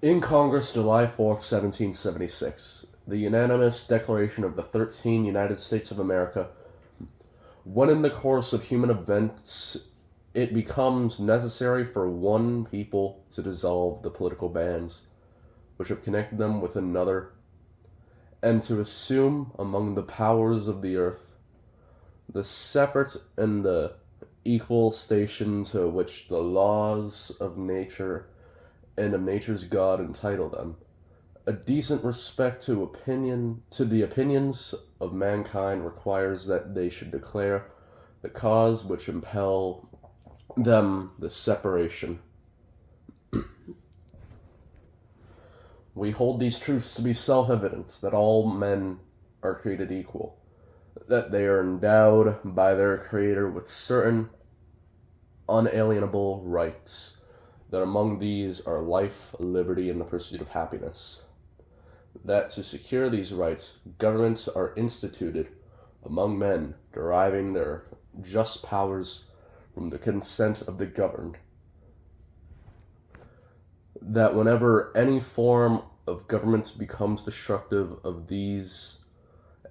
In Congress, July 4th, 1776, the unanimous declaration of the 13 United States of America, when in the course of human events it becomes necessary for one people to dissolve the political bands which have connected them with another, and to assume among the powers of the earth the separate and the equal station to which the laws of nature and of nature's God entitle them, a decent respect to the opinions of mankind requires that they should declare the cause which impel them the separation. We hold these truths to be self-evident, that all men are created equal, that they are endowed by their Creator with certain unalienable rights, that among these are life, liberty, and the pursuit of happiness, that to secure these rights, governments are instituted among men, deriving their just powers from the consent of the governed, that whenever any form of government becomes destructive of these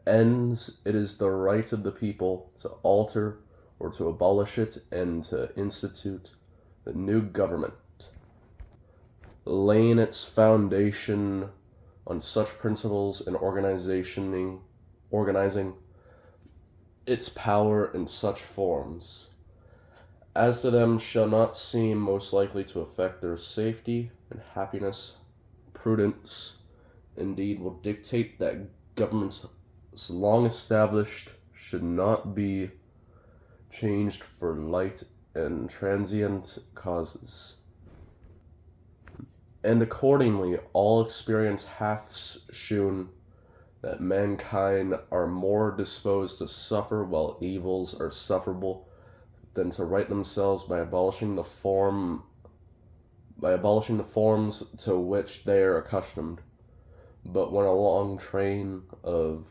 ends, it is the right of the people to alter or to abolish it and to institute the new government, laying its foundation on such principles and organizing its power in such forms as to them shall not seem most likely to affect their safety and happiness. Prudence, indeed, will dictate that governments long established should not be changed for light and transient causes. And accordingly, all experience hath shewn that mankind are more disposed to suffer while evils are sufferable than to right themselves by abolishing the forms to which they are accustomed. But when a long train of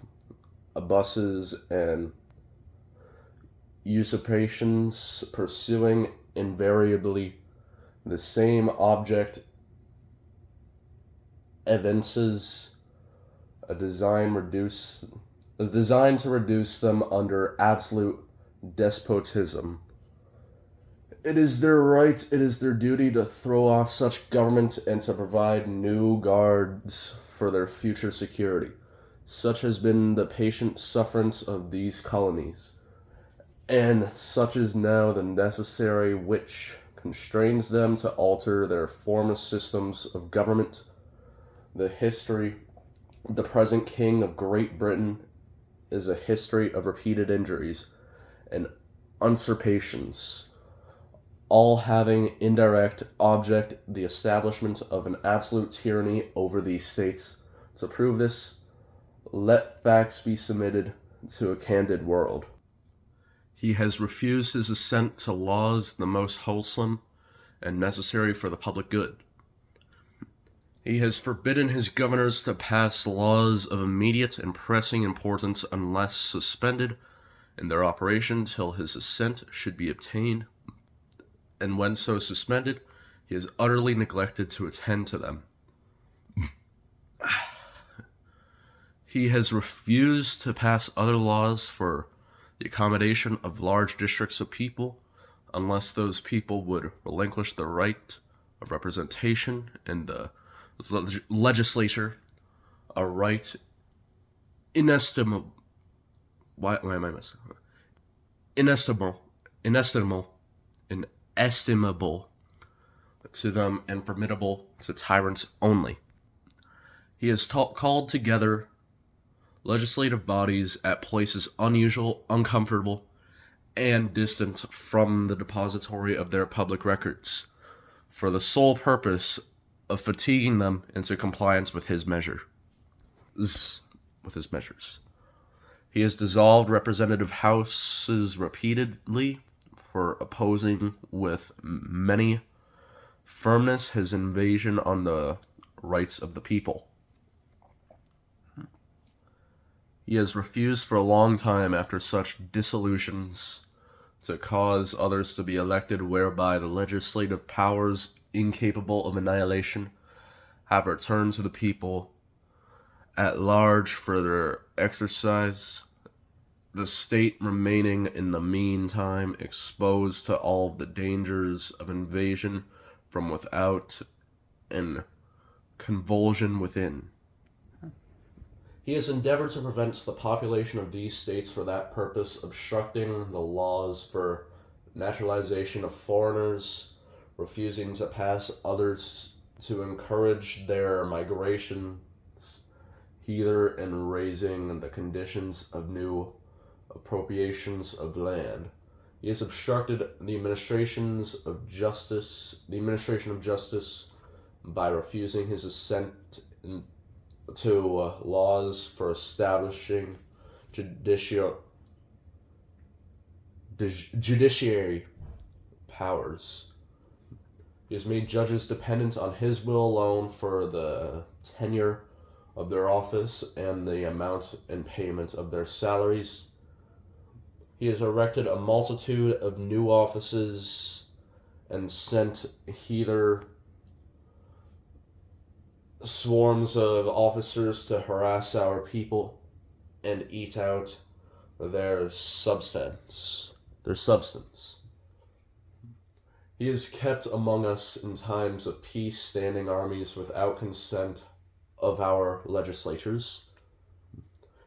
abuses and usurpations pursuing invariably the same object evinces a design to reduce them under absolute despotism, it is their right, it is their duty to throw off such government and to provide new guards for their future security. Such has been the patient sufferance of these colonies, and such is now the necessary which constrains them to alter their former systems of government. The present King of Great Britain is a history of repeated injuries and usurpations, all having indirect object the establishment of an absolute tyranny over these states. To prove this, let facts be submitted to a candid world. He has refused his assent to laws the most wholesome and necessary for the public good. He has forbidden his governors to pass laws of immediate and pressing importance unless suspended in their operation till his assent should be obtained, and when so suspended, he has utterly neglected to attend to them. He has refused to pass other laws for the accommodation of large districts of people, unless those people would relinquish the right of representation in the legislature, a right inestimable. Why am I missing? Inestimable to them and formidable to tyrants only. He has called together legislative bodies at places unusual, uncomfortable, and distant from the depository of their public records, for the sole purpose of fatiguing them into compliance with his measures. He has dissolved representative houses repeatedly for opposing with many firmness his invasion on the rights of the people. He has refused for a long time after such dissolutions to cause others to be elected whereby the legislative powers incapable of annihilation have returned to the people at large for their exercise, the state remaining in the meantime exposed to all of the dangers of invasion from without and convulsion within. He has endeavored to prevent the population of these states for that purpose, obstructing the laws for naturalization of foreigners, refusing to pass others to encourage their migrations hither, and raising the conditions of new appropriations of land. He has obstructed the administration of justice by refusing his assent to laws for establishing judiciary powers. He has made judges dependent on his will alone for the tenure of their office and the amount and payment of their salaries. He has erected a multitude of new offices and sent hither swarms of officers to harass our people and eat out their substance. He has kept among us in times of peace standing armies without consent of our legislatures.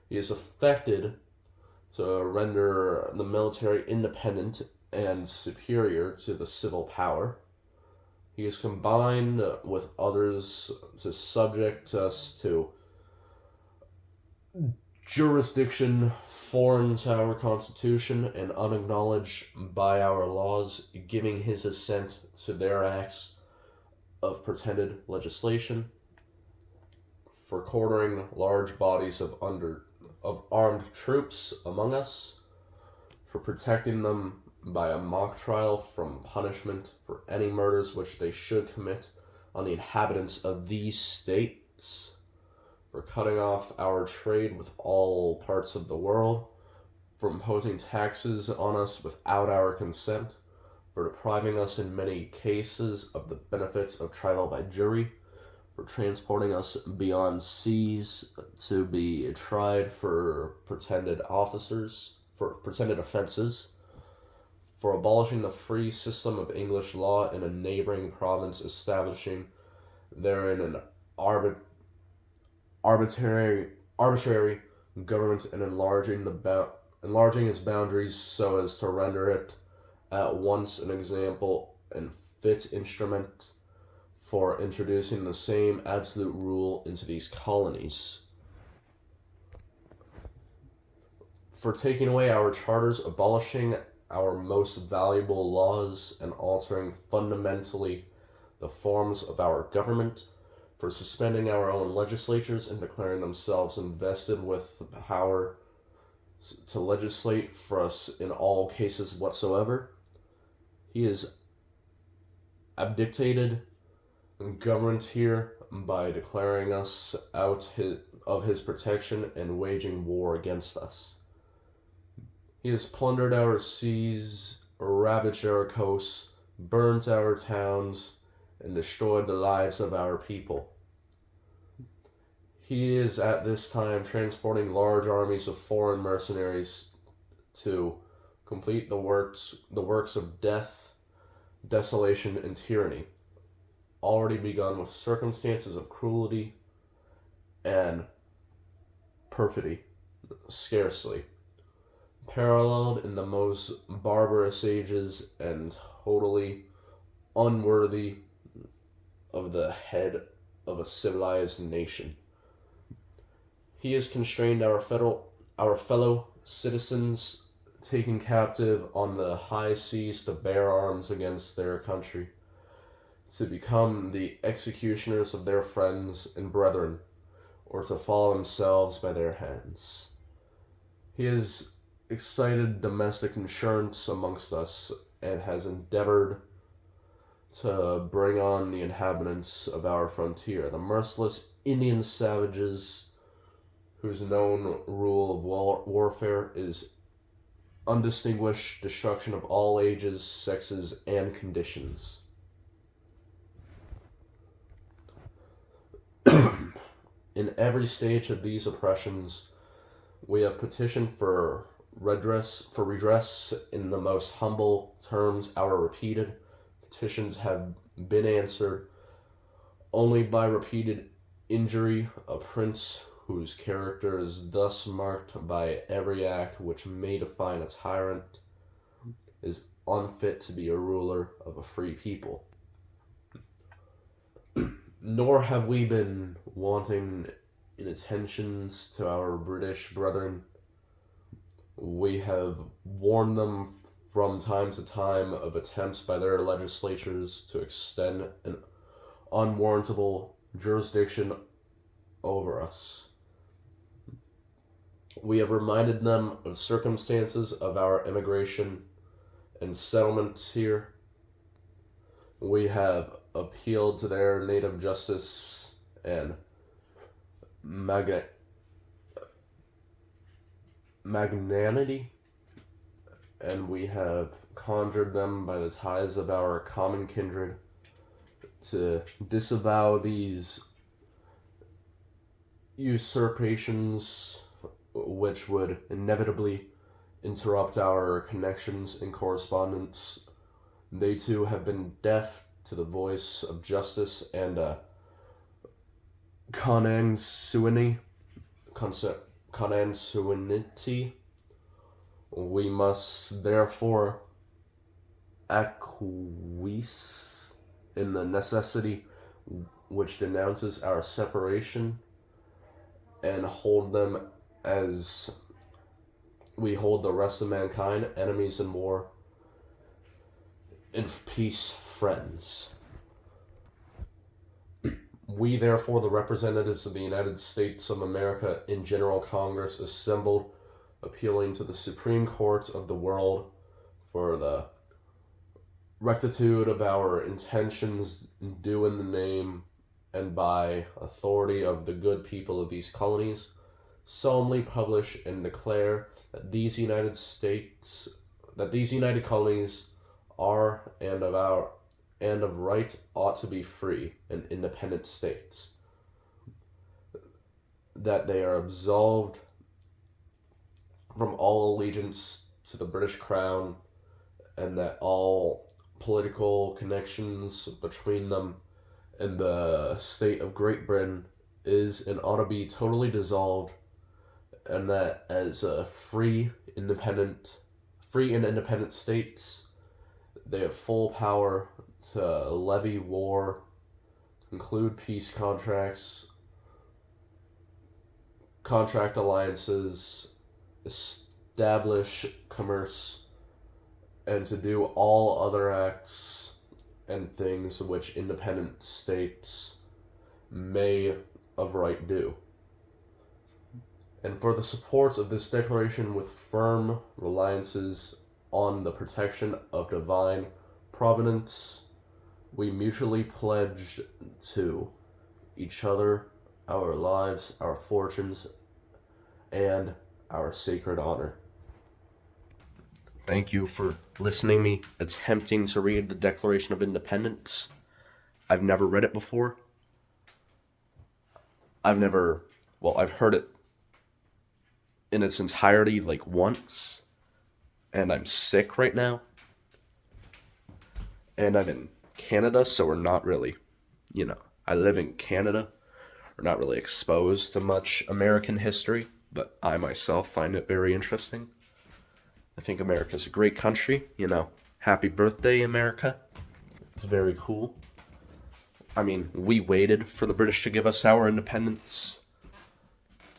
He has affected to render the military independent and superior to the civil power. He has combined with others to subject us to jurisdiction foreign to our Constitution and unacknowledged by our laws, giving his assent to their acts of pretended legislation, for quartering large bodies of armed troops among us, for protecting them by a mock trial from punishment for any murders which they should commit on the inhabitants of these states, for cutting off our trade with all parts of the world, for imposing taxes on us without our consent, for depriving us in many cases of the benefits of trial by jury, for transporting us beyond seas to be tried for pretended offenses, for abolishing the free system of English law in a neighboring province, establishing therein an arbitrary government, and enlarging its boundaries so as to render it at once an example and fit instrument for introducing the same absolute rule into these colonies, for taking away our charters, abolishing our most valuable laws, and altering fundamentally the forms of our government, for suspending our own legislatures and declaring themselves invested with the power to legislate for us in all cases whatsoever. He is abdicated government here by declaring us out of his protection and waging war against us. He has plundered our seas, ravaged our coasts, burnt our towns, and destroyed the lives of our people. He is at this time transporting large armies of foreign mercenaries to complete the works of death, desolation, and tyranny, already begun with circumstances of cruelty and perfidy, scarcely paralleled in the most barbarous ages and totally unworthy of the head of a civilized nation. He has constrained our fellow citizens taken captive on the high seas to bear arms against their country, to become the executioners of their friends and brethren, or to fall themselves by their hands. He has excited domestic insurance amongst us, and has endeavored to bring on the inhabitants of our frontier, the merciless Indian savages whose known rule of warfare is undistinguished destruction of all ages, sexes, and conditions. In every stage of these oppressions, we have petitioned for redress in the most humble terms. Our repeated petitions have been answered only by repeated injury. A prince whose character is thus marked by every act which may define a tyrant is unfit to be a ruler of a free people. Nor have we been wanting in attentions to our British brethren. We have warned them from time to time of attempts by their legislatures to extend an unwarrantable jurisdiction over us. We have reminded them of circumstances of our immigration and settlements here. We have appealed to their native justice and magnanimity, and we have conjured them by the ties of our common kindred to disavow these usurpations which would inevitably interrupt our connections and correspondence. They too have been deaf to the voice of justice and consanguinity. We must therefore acquiesce in the necessity which denounces our separation and hold them as we hold the rest of mankind, enemies in war, in peace, friends. We, therefore, the representatives of the United States of America in General Congress, assembled, appealing to the Supreme Court of the world for the rectitude of our intentions, due in the name and by authority of the good people of these colonies, solemnly publish and declare that these United colonies are and of right ought to be free and independent states, that they are absolved from all allegiance to the British Crown, and that all political connections between them and the state of Great Britain is and ought to be totally dissolved, and that as a free and independent states, they have full power to levy war, conclude peace contracts, contract alliances, establish commerce, and to do all other acts and things which independent states may of right do. And for the support of this declaration with firm reliances on the protection of divine providence, we mutually pledge to each other our lives, our fortunes, and our sacred honor. Thank you for listening to me attempting to read the Declaration of Independence. I've never read it before. I've heard it in its entirety like once, and I'm sick right now. And I'm in Canada, so we're not really, I live in Canada. We're not really exposed to much American history, but I myself find it very interesting. I think America's a great country, Happy birthday, America. It's very cool. I mean, we waited for the British to give us our independence.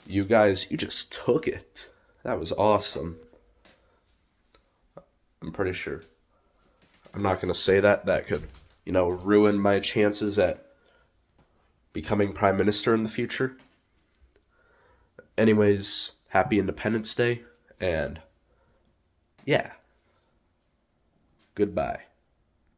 You guys, you just took it. That was awesome. I'm pretty sure. I'm not going to say that. That could, ruin my chances at becoming Prime Minister in the future. Anyways, happy Independence Day, and yeah. Goodbye.